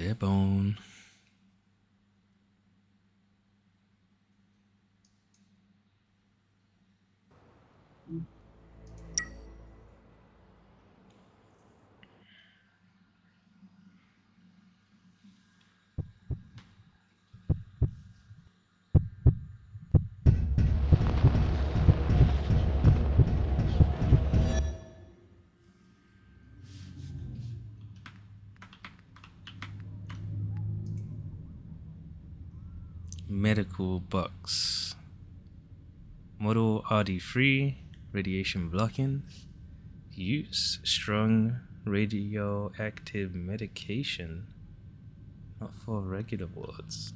Bare bone. Medical box. Model RD3, radiation blocking. Use strong radioactive medication, not for regular wards.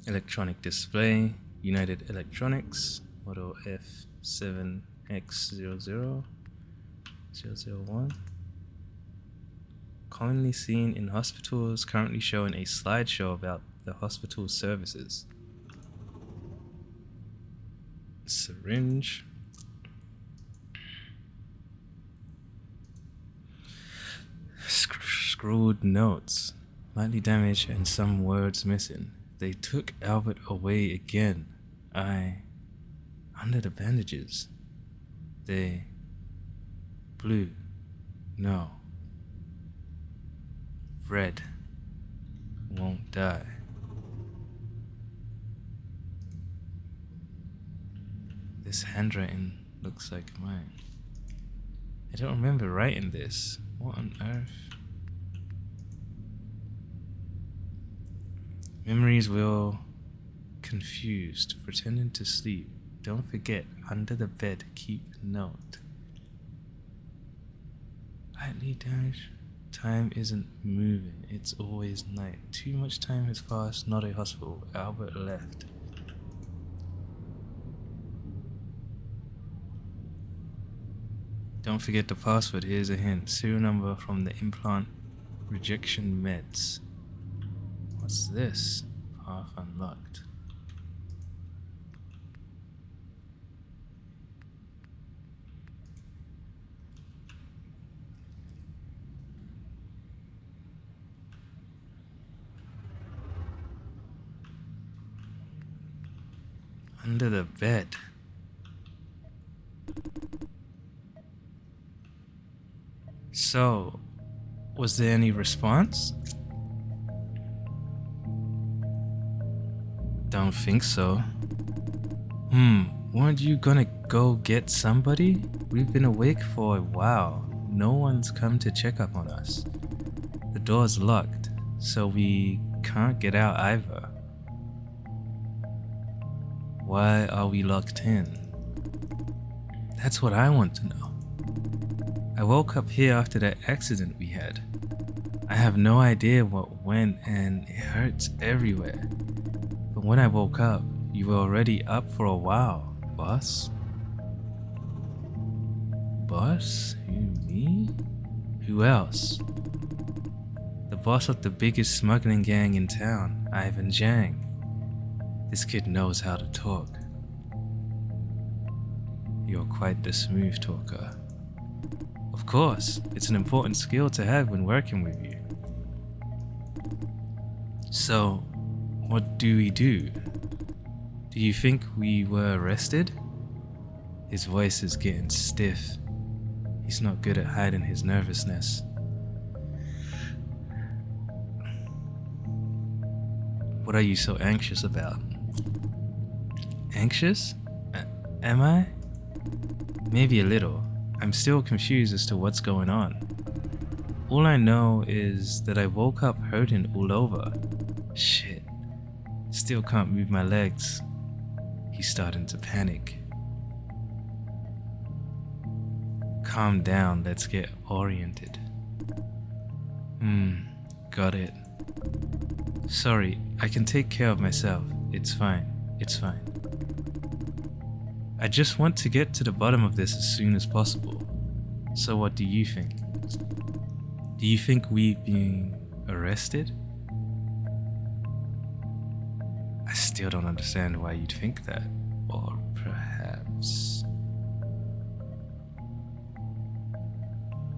Electronic display, United Electronics, model F7X00001. Commonly seen in hospitals, currently showing a slideshow about the hospital services. Syringe. Scrawled notes, lightly damaged and some words missing. They took Albert away again. Under the bandages. Blue. No. Red. Won't die. This handwriting looks like mine. I don't remember writing this. What on earth? Memories will confused, pretending to sleep. Don't forget, under the bed, keep note. Lightly damaged. Time isn't moving, it's always night. Too much time has passed, not a hospital. Albert left. Don't forget the password, here's a hint. Serial number from the implant rejection meds. What's this? Path unlocked. Under the bed. So, was there any response? Don't think so. Weren't you gonna go get somebody? We've been awake for a while. No one's come to check up on us. The door's locked, so we can't get out either. Why are we locked in? That's what I want to know. I woke up here after that accident we had. I have no idea what went and it hurts everywhere. But when I woke up, you were already up for a while, boss. Boss? Who, me? Who else? The boss of the biggest smuggling gang in town, Ivan Zhang. This kid knows how to talk. You're quite the smooth talker. Of course, it's an important skill to have when working with you. So, what do we do? Do you think we were arrested? His voice is getting stiff. He's not good at hiding his nervousness. What are you so anxious about? Anxious? Am I? Maybe a little. I'm still confused as to what's going on. All I know is that I woke up hurting all over. Shit. Still can't move my legs. He's starting to panic. Calm down, let's get oriented. Got it. Sorry, I can take care of myself. It's fine. I just want to get to the bottom of this as soon as possible. So what do you think? Do you think we've been arrested? I still don't understand why you'd think that. Or perhaps...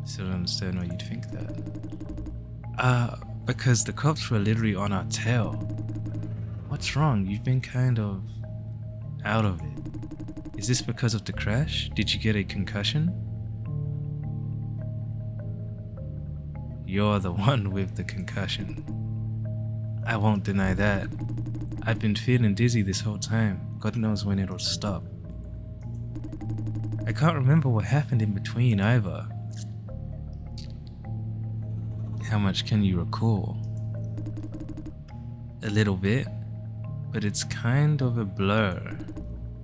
Is still don't understand why you'd think that. Because the cops were literally on our tail. What's wrong? You've been kind of out of it. Is this because of the crash? Did you get a concussion? You're the one with the concussion. I won't deny that. I've been feeling dizzy this whole time. God knows when it'll stop. I can't remember what happened in between either. How much can you recall? A little bit, but it's kind of a blur.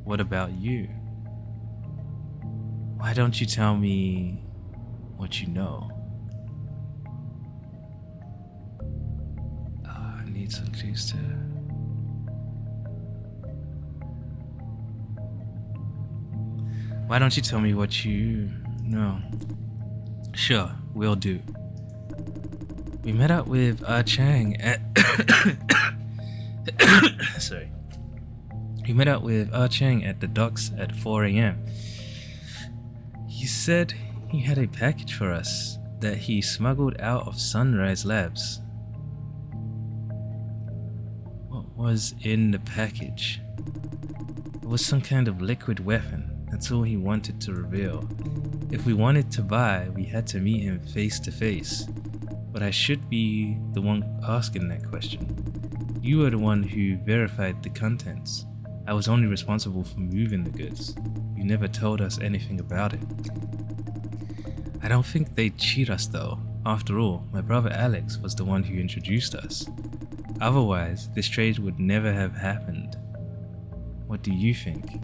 What about you? Why don't you tell me what you know? I need some clues to... Why don't you tell me what you know? Sure, will do. We met up with Chang at... Sorry. We met up with Chang at the docks at 4 a.m. He said he had a package for us that he smuggled out of Sunrise Labs. What was in the package? It was some kind of liquid weapon. That's all he wanted to reveal. If we wanted to buy, we had to meet him face to face. But I should be the one asking that question. You were the one who verified the contents. I was only responsible for moving the goods. You never told us anything about it. I don't think they'd cheat us though. After all, my brother Alex was the one who introduced us. Otherwise, this trade would never have happened. What do you think?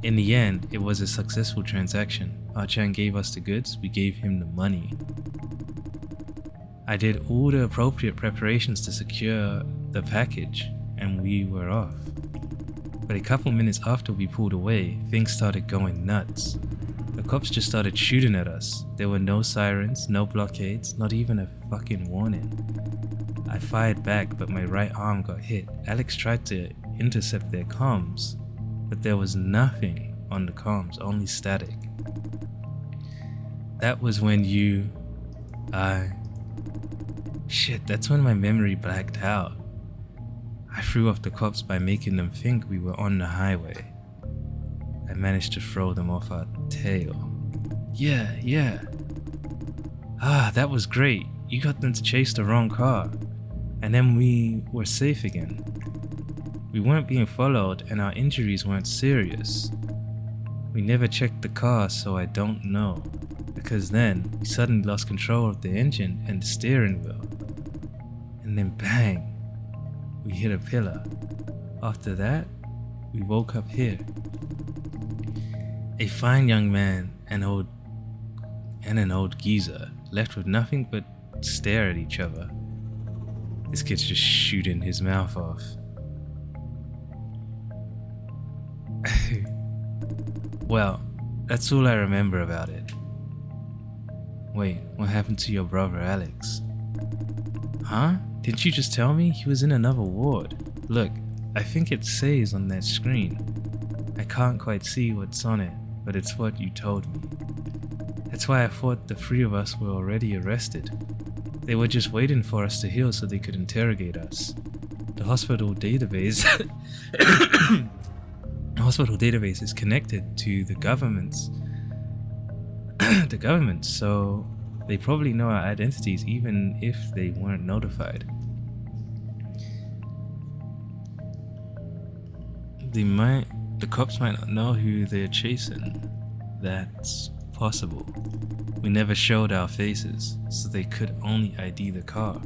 In the end, it was a successful transaction. Chang gave us the goods, we gave him the money. I did all the appropriate preparations to secure the package, and we were off. But a couple minutes after we pulled away, things started going nuts. The cops just started shooting at us. There were no sirens, no blockades, not even a fucking warning. I fired back, but my right arm got hit. Alex tried to intercept their comms, but there was nothing on the comms, only static. That was when Shit, that's when my memory blacked out. I threw off the cops by making them think we were on the highway. I managed to throw them off our tail. Yeah. That was great. You got them to chase the wrong car. And then we were safe again. We weren't being followed and our injuries weren't serious. We never checked the car, so I don't know. Because then, we suddenly lost control of the engine and the steering wheel. And then bang, we hit a pillar. After that, we woke up here. A fine young man and an old geezer, left with nothing but stare at each other. This kid's just shooting his mouth off. Well, that's all I remember about it. Wait, what happened to your brother Alex? Huh? Didn't you just tell me he was in another ward? Look, I think it says on that screen. I can't quite see what's on it, but it's what you told me. That's why I thought the three of us were already arrested. They were just waiting for us to heal so they could interrogate us. The hospital database is connected to the government, so they probably know our identities even if they weren't notified. The cops might not know who they're chasing. That's possible. We never showed our faces, so they could only ID the car.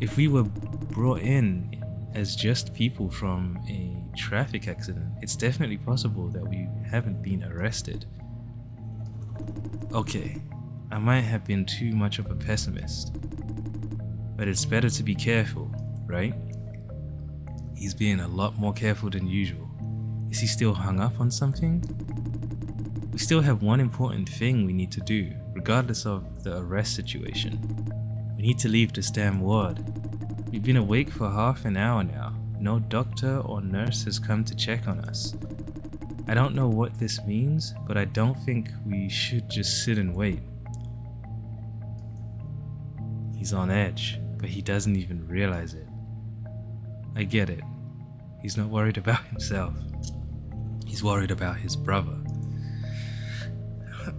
If we were brought in as just people from a traffic accident, it's definitely possible that we haven't been arrested. Okay, I might have been too much of a pessimist, but it's better to be careful, right? He's being a lot more careful than usual. Is he still hung up on something? We still have one important thing we need to do, regardless of the arrest situation. We need to leave this damn ward. We've been awake for half an hour now. No doctor or nurse has come to check on us. I don't know what this means, but I don't think we should just sit and wait. He's on edge, but he doesn't even realize it. I get it. He's not worried about himself. He's worried about his brother.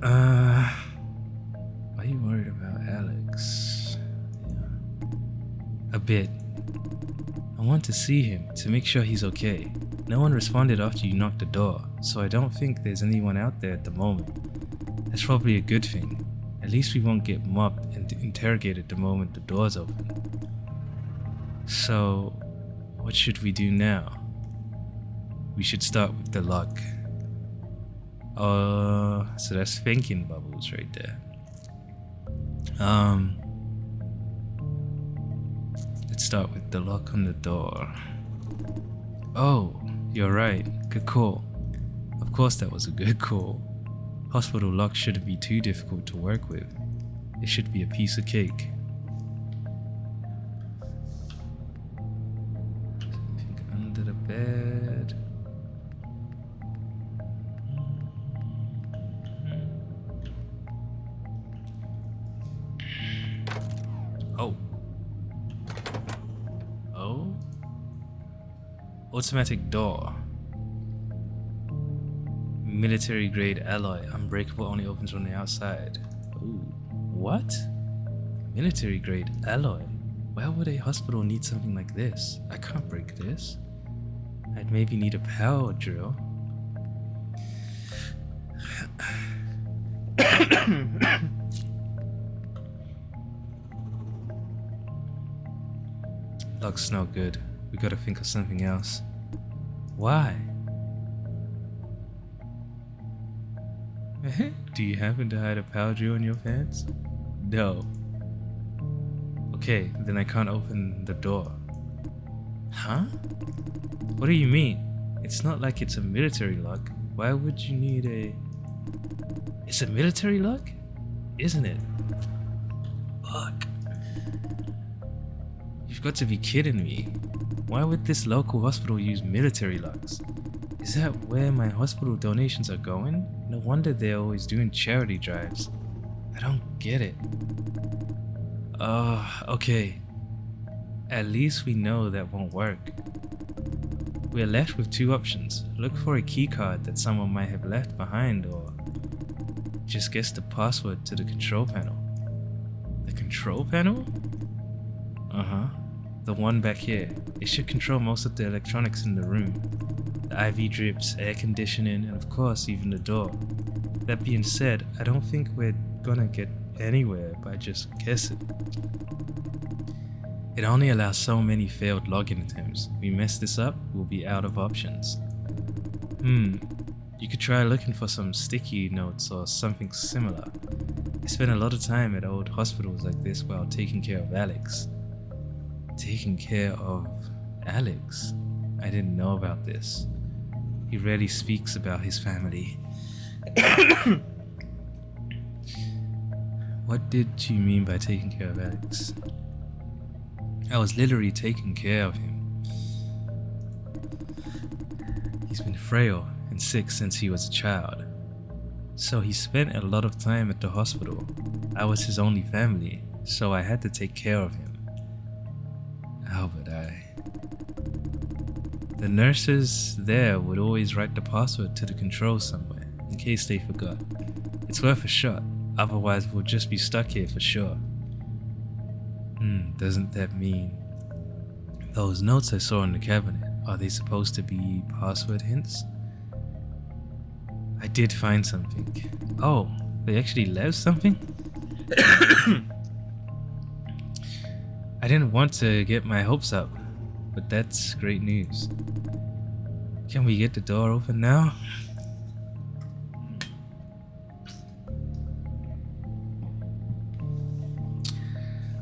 Are you worried about Alex? Yeah. A bit. I want to see him to make sure he's okay. No one responded after you knocked the door, so I don't think there's anyone out there at the moment. That's probably a good thing. At least we won't get mobbed and interrogated the moment the door's open. So, what should we do now? We should start with the lock. So that's thinking bubbles right there. Let's start with the lock on the door. Oh, you're right. Good call. Of course that was a good call. Hospital lock shouldn't be too difficult to work with. It should be a piece of cake. Something under the bed. Oh. Oh? Automatic door. Military grade alloy. Unbreakable, only opens on the outside. Ooh. What? Military grade alloy? Why would a hospital need something like this? I can't break this. I'd maybe need a power drill. Luck's no good. We gotta think of something else. Why? Do you happen to hide a power drill in your pants? No. Okay, then I can't open the door. Huh? What do you mean? It's not like it's a military lock. Why would you need a... It's a military lock? Isn't it? Fuck. You've got to be kidding me. Why would this local hospital use military locks? Is that where my hospital donations are going? No wonder they're always doing charity drives. I don't get it. Okay. At least we know that won't work. We're left with two options. Look for a keycard that someone might have left behind, or just guess the password to the control panel. The control panel? Uh-huh. The one back here. It should control most of the electronics in the room. The IV drips, air conditioning, and of course even the door. That being said, I don't think we're gonna get anywhere by just guessing. It only allows so many failed login attempts. We mess this up, we'll be out of options. You could try looking for some sticky notes or something similar. I spent a lot of time at old hospitals like this while taking care of Alex. Taking care of Alex? I didn't know about this. He rarely speaks about his family. What did you mean by taking care of Alex? I was literally taking care of him. He's been frail and sick since he was a child. So he spent a lot of time at the hospital. I was his only family, so I had to take care of him. Albert, The nurses there would always write the password to the controls somewhere, in case they forgot. It's worth a shot, otherwise we'll just be stuck here for sure. Doesn't that mean... Those notes I saw in the cabinet, are they supposed to be password hints? I did find something. Oh, they actually left something? I didn't want to get my hopes up, but that's great news. Can we get the door open now?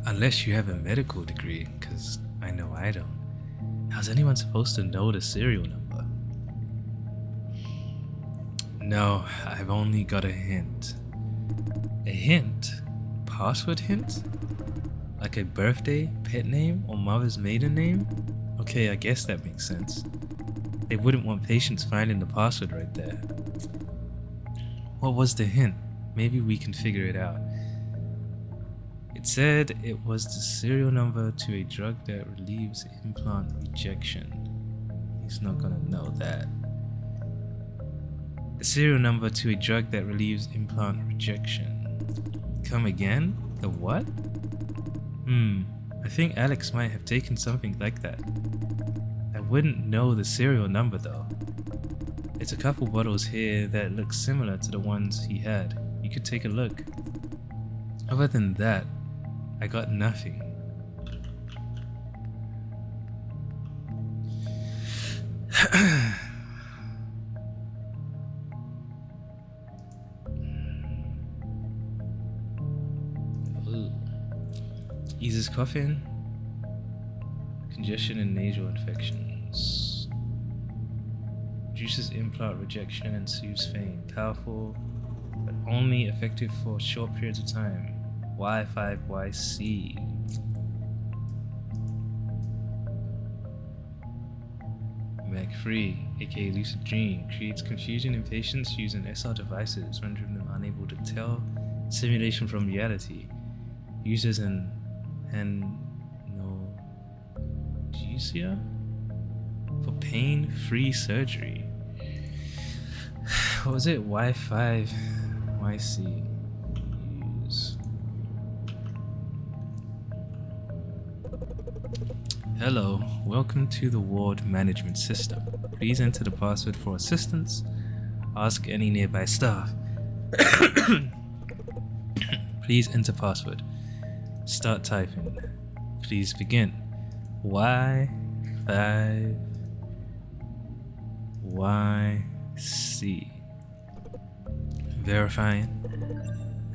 Unless you have a medical degree, because I know I don't. How's anyone supposed to know the serial number? No, I've only got a hint. A hint? Password hint? Like a birthday, pet name, or mother's maiden name? Okay, I guess that makes sense. They wouldn't want patients finding the password right there. What was the hint? Maybe we can figure it out. It said it was the serial number to a drug that relieves implant rejection. He's not gonna know that. The serial number to a drug that relieves implant rejection. Come again? The what? I think Alex might have taken something like that. I wouldn't know the serial number though. It's a couple bottles here that look similar to the ones he had. You could take a look. Other than that, I got nothing. Eases coughing, congestion and nasal infections. Reduces implant rejection and soothes pain. Powerful, but only effective for short periods of time. Y5YC. MAC3, aka Lucid Dream, creates confusion in patients using SR devices, rendering them unable to tell simulation from reality. Users an analgesia for pain-free surgery. What was it? Y5YC. Use. Hello, welcome to the ward management system. Please enter the password for assistance. Ask any nearby staff. Please enter password. Start typing. Please begin. Y5YC. Verifying.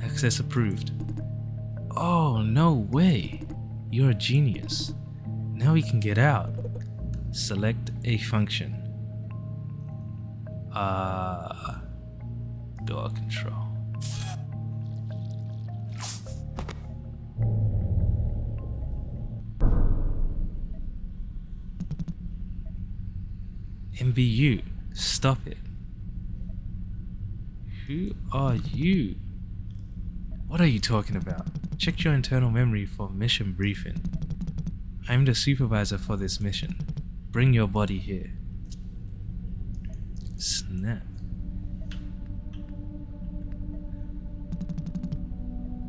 Access approved. Oh, no way. You're a genius. Now we can get out. Select a function. Door control. MBU, stop it. Who are you? What are you talking about? Check your internal memory for mission briefing. I'm the supervisor for this mission. Bring your body here. Snap.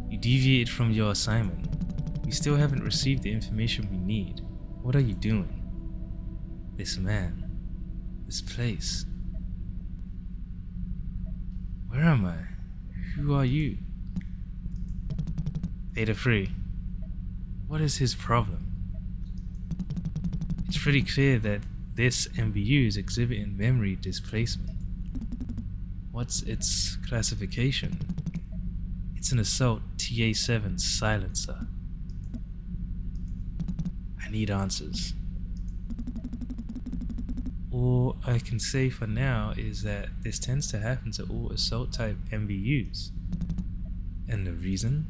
You deviated from your assignment. We still haven't received the information we need. What are you doing? This man. This place. Where am I? Who are you? Theta 3. What is his problem? It's pretty clear that this MBU is exhibiting memory displacement. What's its classification? It's an Assault TA-7 silencer. I need answers. All I can say for now is that this tends to happen to all Assault type MBUs. And the reason?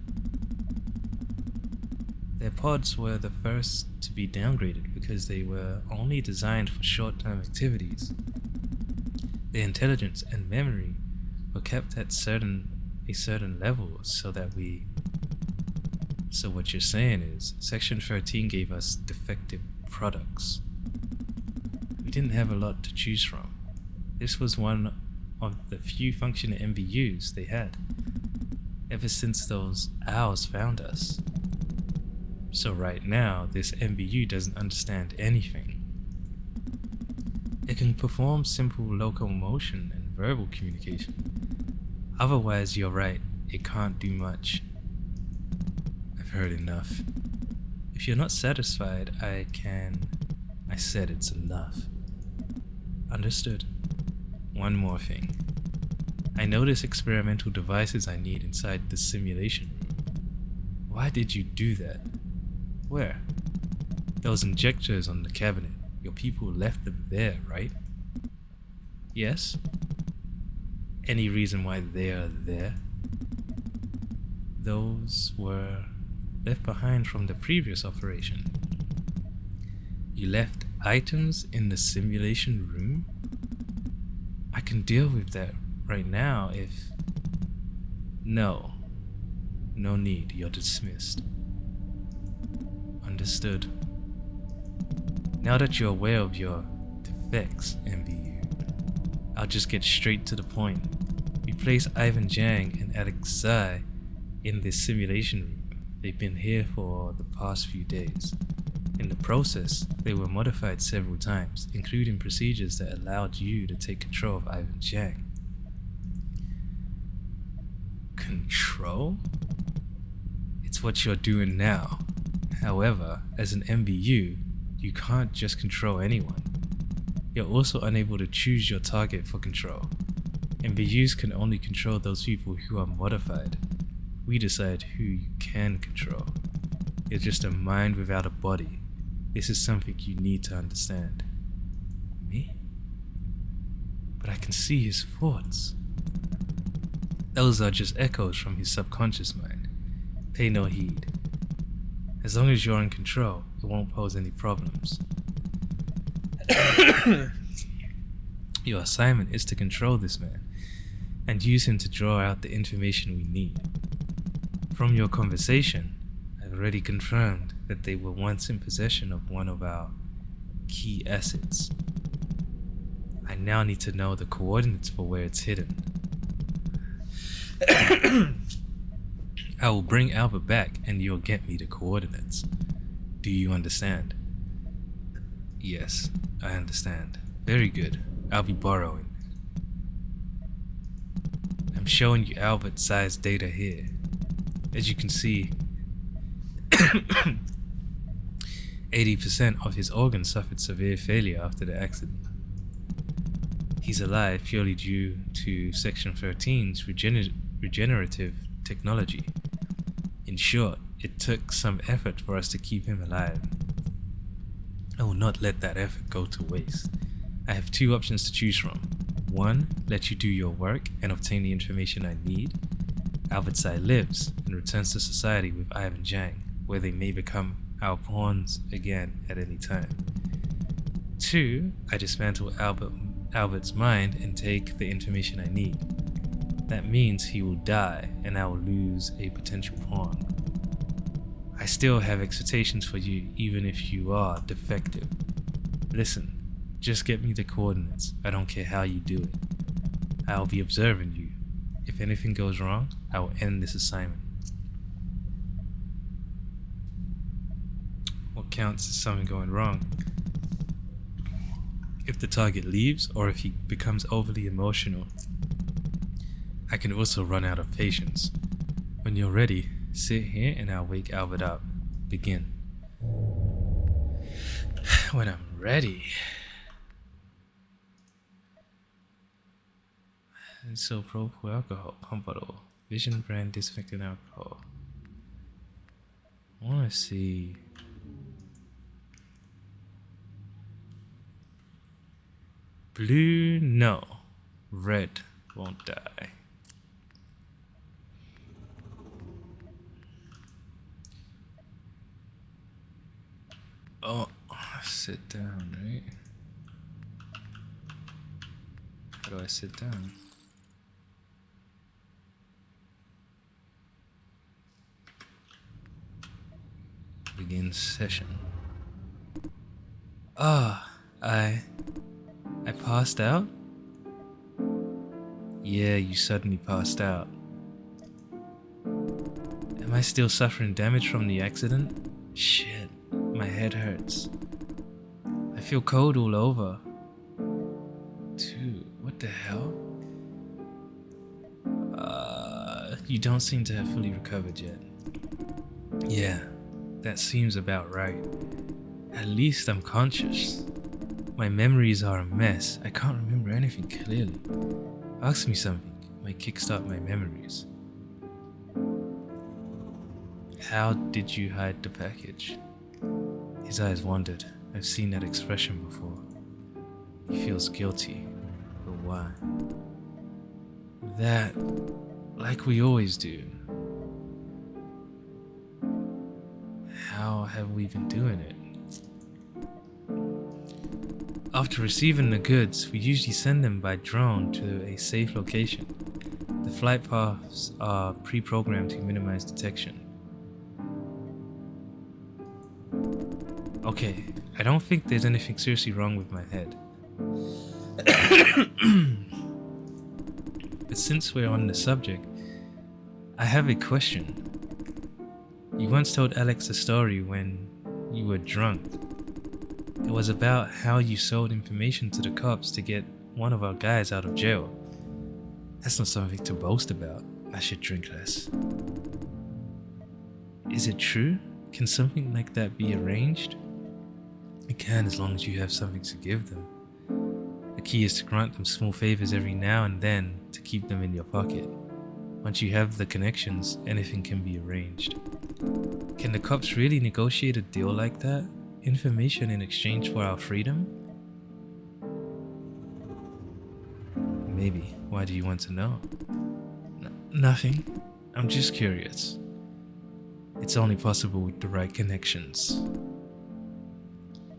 Their pods were the first to be downgraded because they were only designed for short-term activities. Their intelligence and memory were kept at a certain level so what you're saying is Section 13 gave us defective products. We didn't have a lot to choose from. This was one of the few functional MBUs they had, ever since those owls found us. So right now, this MBU doesn't understand anything. It can perform simple locomotion and verbal communication. Otherwise, you're right, it can't do much. I've heard enough. If you're not satisfied, I said it's enough. Understood. One more thing. I notice experimental devices I need inside the simulation room. Why did you do that? Where? Those injectors on the cabinet. Your people left them there, right? Yes? Any reason why they are there? Those were left behind from the previous operation. You left items in the simulation room? I can deal with that right now if... No. No need, you're dismissed. Understood. Now that you're aware of your defects, MBU, I'll just get straight to the point. We place Ivan Zhang and Alex Zai in this simulation room. They've been here for the past few days. In the process, they were modified several times, including procedures that allowed you to take control of Ivan Zhang. Control? It's what you're doing now. However, as an MBU, you can't just control anyone. You're also unable to choose your target for control. MBUs can only control those people who are modified. We decide who you can control. You're just a mind without a body. This is something you need to understand. Me? But I can see his thoughts. Those are just echoes from his subconscious mind. Pay no heed. As long as you're in control, it won't pose any problems. Your assignment is to control this man and use him to draw out the information we need. From your conversation, I've already confirmed that they were once in possession of one of our key assets. I now need to know the coordinates for where it's hidden. I will bring Albert back and you'll get me the coordinates. Do you understand? Yes, I understand. Very good. I'll be borrowing. I'm showing you Albert Zai's data here. As you can see, 80% of his organs suffered severe failure after the accident. He's alive purely due to Section 13's regenerative technology. In short, it took some effort for us to keep him alive. I will not let that effort go to waste. I have two options to choose from. One, let you do your work and obtain the information I need. Albert Zai lives and returns to society with Ivan Zhang, where they may become our pawns again at any time. Two, I dismantle Albert's mind and take the information I need. That means he will die and I will lose a potential pawn. I still have expectations for you even if you are defective. Listen, just get me the coordinates. I don't care how you do it. I'll be observing you. If anything goes wrong, I will end this assignment. What counts as something going wrong? If the target leaves or if he becomes overly emotional. I can also run out of patience. When you're ready, sit here and I'll wake Albert up. Begin. When I'm ready. Isopropyl alcohol, Pompadour, Vision brand disinfectant alcohol. I wanna see. Blue, no. Red won't die. Oh, sit down, right? How do I sit down? Begin session. I passed out? Yeah, you suddenly passed out. Am I still suffering damage from the accident? Shit, my head hurts. I feel cold all over. Dude, what the hell? You don't seem to have fully recovered yet. Yeah, that seems about right. At least I'm conscious. My memories are a mess. I can't remember anything clearly. Ask me something. Might kickstart my memories. How did you hide the package? His eyes wandered. I've seen that expression before. He feels guilty. But why? That, like we always do. How have we been doing it? After receiving the goods, we usually send them by drone to a safe location. The flight paths are pre-programmed to minimize detection. Okay, I don't think there's anything seriously wrong with my head. But since we're on the subject, I have a question. You once told Alex a story when you were drunk. It was about how you sold information to the cops to get one of our guys out of jail. That's not something to boast about. I should drink less. Is it true? Can something like that be arranged? It can, as long as you have something to give them. The key is to grant them small favors every now and then to keep them in your pocket. Once you have the connections, anything can be arranged. Can the cops really negotiate a deal like that? Information in exchange for our freedom? Maybe. Why do you want to know? Nothing. I'm just curious. It's only possible with the right connections.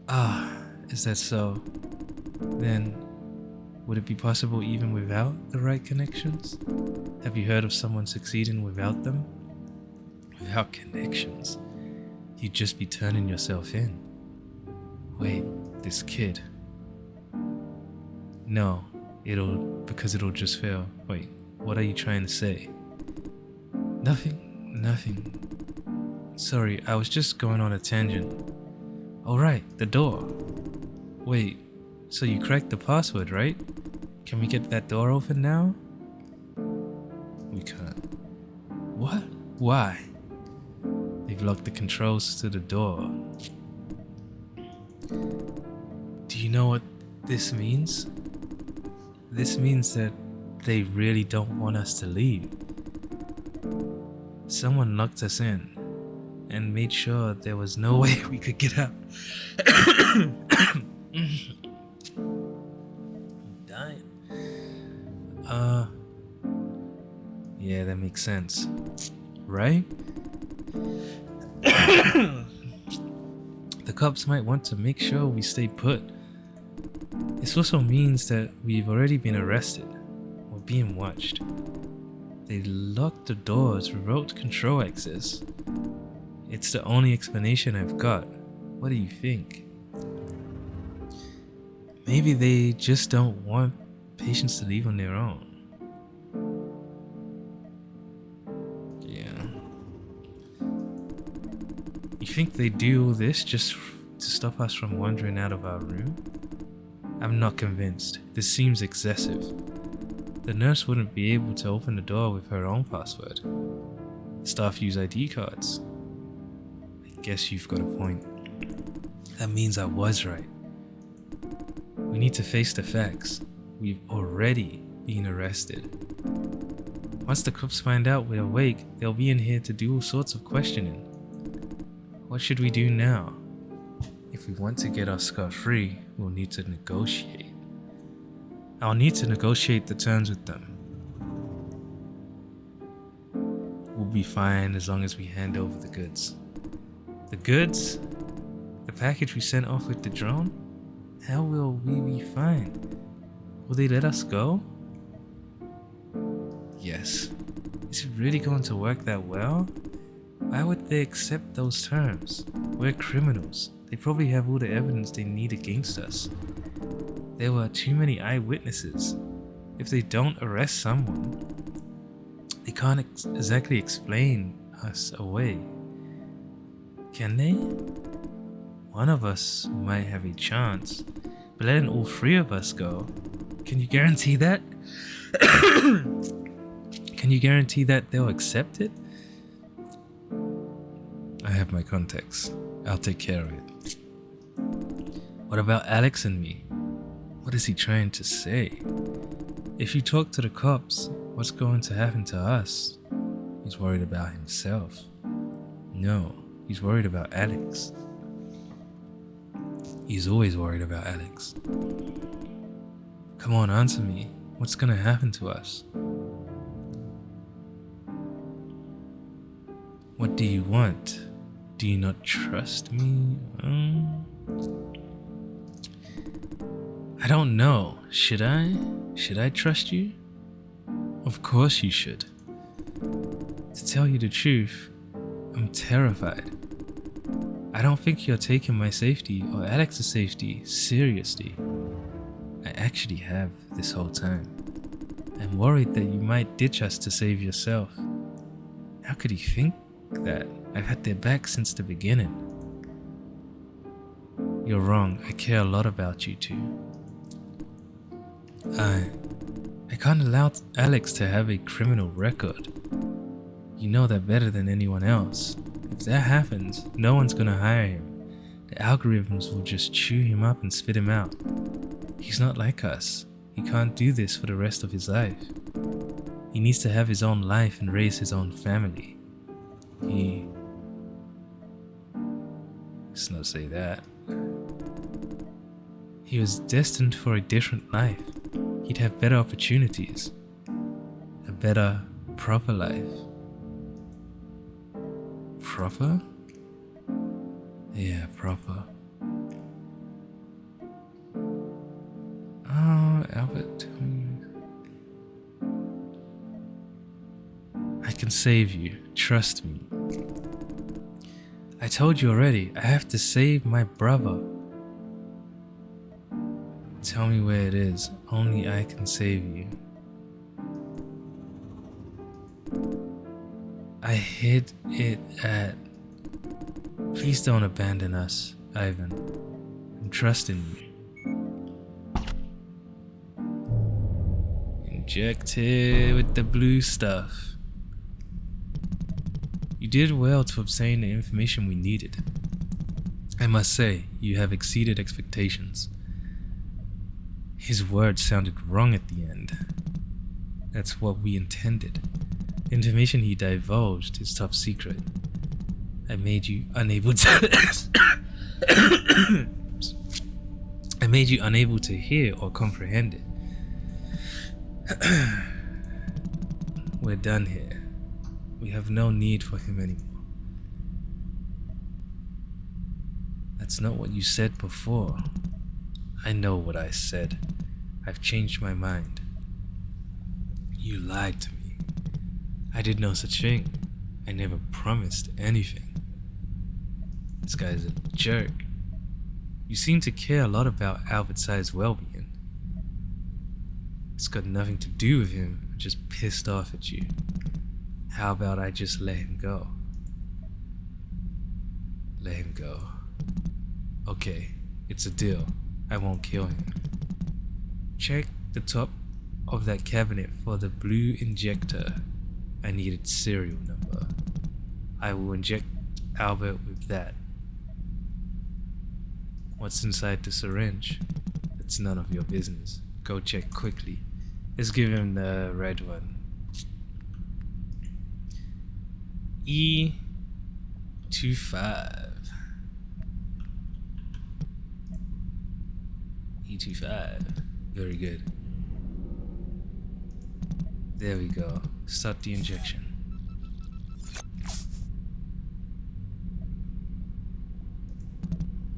Ah, is that so? Then, would it be possible even without the right connections? Have you heard of someone succeeding without them? Without connections, you'd just be turning yourself in. Wait, this kid. No, because it'll just fail. Wait, what are you trying to say? Nothing. Sorry, I was just going on a tangent. Alright, the door. Wait, so you cracked the password, right? Can we get that door open now? We can't. What? Why? They've locked the controls to the door. Do you know what this means? This means that they really don't want us to leave. Someone locked us in and made sure there was no way we could get out. I'm dying. Yeah, that makes sense. Right? The cops might want to make sure we stay put. This also means that we've already been arrested. We're being watched. They locked the doors, revoked control access. It's the only explanation I've got. What do you think? Maybe they just don't want patients to leave on their own. Yeah. You think they do all this just to stop us from wandering out of our room? I'm not convinced. This seems excessive. The nurse wouldn't be able to open the door with her own password. Staff use ID cards. I guess you've got a point. That means I was right. We need to face the facts. We've already been arrested. Once the cops find out we're awake, they'll be in here to do all sorts of questioning. What should we do now? If we want to get our scot-free, we'll need to negotiate. I'll need to negotiate the terms with them. We'll be fine as long as we hand over the goods. The goods? The package we sent off with the drone? How will we be fine? Will they let us go? Yes. Is it really going to work that well? Why would they accept those terms? We're criminals. They probably have all the evidence they need against us. There were too many eyewitnesses. If they don't arrest someone, they can't exactly explain us away. Can they? One of us might have a chance, but letting all three of us go, can you guarantee that? Can you guarantee that they'll accept it? I have my contacts. I'll take care of it. What about Alex and me? What is he trying to say? If you talk to the cops, what's going to happen to us? He's worried about himself. No, he's worried about Alex. He's always worried about Alex. Come on, answer me. What's gonna happen to us? What do you want? Do you not trust me? I don't know. Should I? Should I trust you? Of course you should. To tell you the truth, I'm terrified. I don't think you're taking my safety or Alex's safety seriously. I actually have this whole time. I'm worried that you might ditch us to save yourself. How could he think that? I've had their back since the beginning. You're wrong. I care a lot about you two. I can't allow Alex to have a criminal record. You know that better than anyone else. If that happens, no one's gonna hire him. The algorithms will just chew him up and spit him out. He's not like us. He can't do this for the rest of his life. He needs to have his own life and raise his own family. Let's not say that. He was destined for a different life. He'd have better opportunities. A better, proper life. Proper? Yeah, proper. Oh, Albert. I can save you. Trust me. I told you already, I have to save my brother. Tell me where it is. Only I can save you. I hid it at... Please don't abandon us, Ivan. I'm trusting you. Inject it with the blue stuff. You did well to obtain the information we needed. I must say, you have exceeded expectations. His words sounded wrong at the end. That's what we intended. The information he divulged is top secret. I made you unable to I made you unable to hear or comprehend it. We're done here. We have no need for him anymore. That's not what you said before. I know what I said. I've changed my mind. You lied to me. I did no such thing. I never promised anything. This guy's a jerk. You seem to care a lot about Albert Tsai's well-being. It's got nothing to do with him. I'm just pissed off at you. How about I just let him go? Let him go. Okay, it's a deal. I won't kill him. Check the top of that cabinet for the blue injector. I need its serial number. I will inject Albert with that. What's inside the syringe? It's none of your business. Go check quickly. Let's give him the red one. E25. E25. Very good. There we go. Start the injection.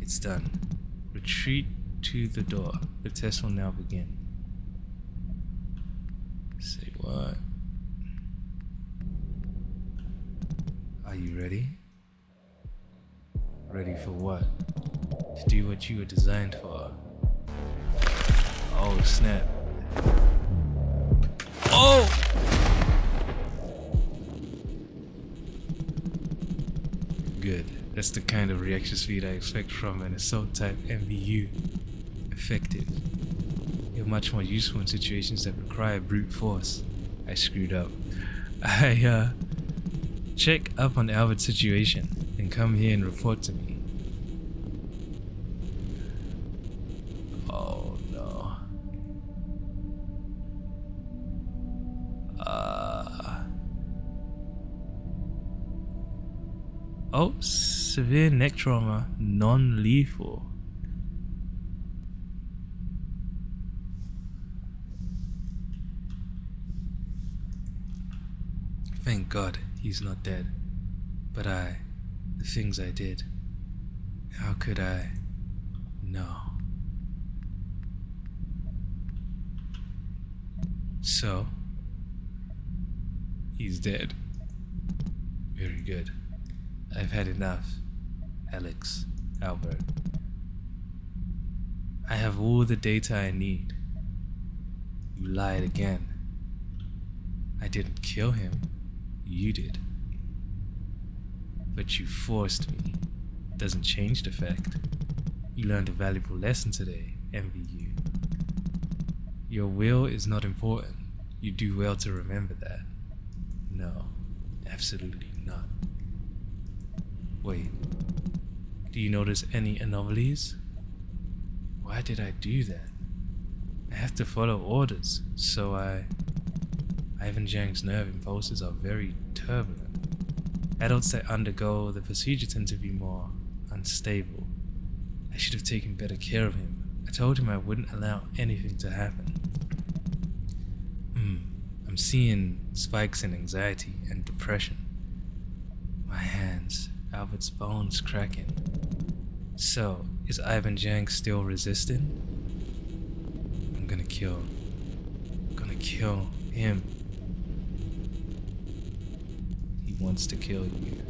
It's done. Retreat to the door. The test will now begin. Say what? Are you ready? Ready for what? To do what you were designed for. Oh snap. Oh! Good. That's the kind of reaction speed I expect from an assault type MVU. Effective. You're much more useful in situations that require brute force. I screwed up. Check up on Albert's situation and come here and report to me. Oh no. Oh, severe neck trauma, non-lethal. Thank God he's not dead. But the things I did, how could I know? So, He's dead. Very good. I've had enough, Alex, Albert. I have all the data I need. You lied again. I didn't kill him. You did. But you forced me. Doesn't change the fact. You learned a valuable lesson today, MVU. Your will is not important. You do well to remember that. No, absolutely not. Wait, do you notice any anomalies? Why did I do that? I have to follow orders, so Ivan Zhang's nerve impulses are very turbulent. Adults that undergo the procedure tend to be more unstable. I should have taken better care of him. I told him I wouldn't allow anything to happen. I'm seeing spikes in anxiety and depression. My hands, Albert's bones cracking. So, is Ivan Zhang still resisting? I'm gonna kill him. He wants to kill you.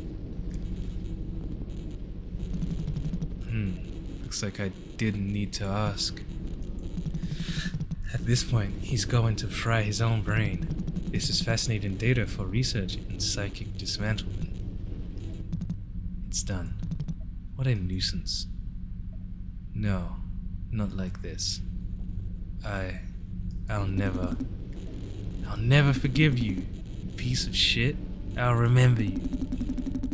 Looks like I didn't need to ask. At this point, he's going to fry his own brain. This is fascinating data for research in psychic dismantlement. It's done. What a nuisance. No, not like this. I'll never forgive you, you piece of shit. I'll remember you.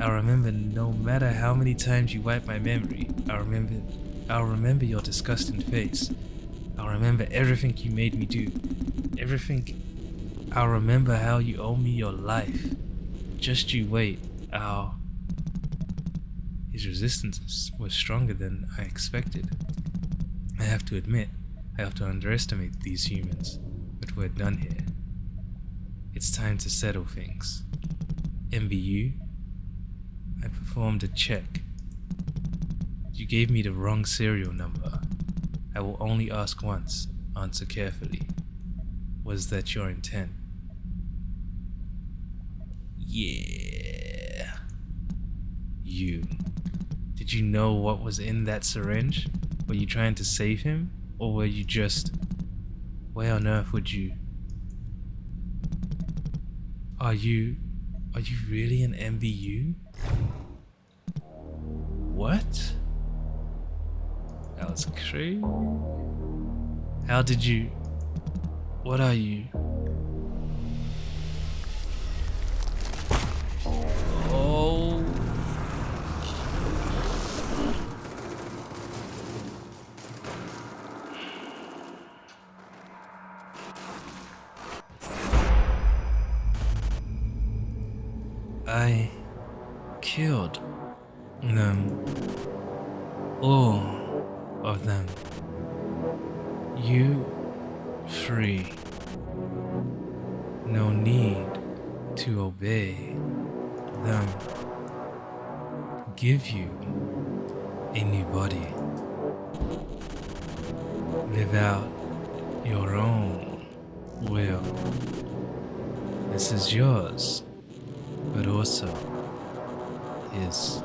I'll remember no matter how many times you wipe my memory. I'll remember your disgusting face. I'll remember everything you made me do. Everything. I'll remember how you owe me your life. Just you wait. His resistance was stronger than I expected. I have to admit, I have to underestimate these humans, but we're done here. It's time to settle things. MVU, I performed a check. You gave me the wrong serial number. I will only ask once. Answer carefully. Was that your intent? Yeah. You. Did you know what was in that syringe? Were you trying to save him? Or were you just... Why on earth would you... Are you really an MVU? What? That was crazy. How did you... What are you? Oh... I killed them. All of them. You free. No need to obey them. Give you a new body. Live out your own will. This is yours, but also his.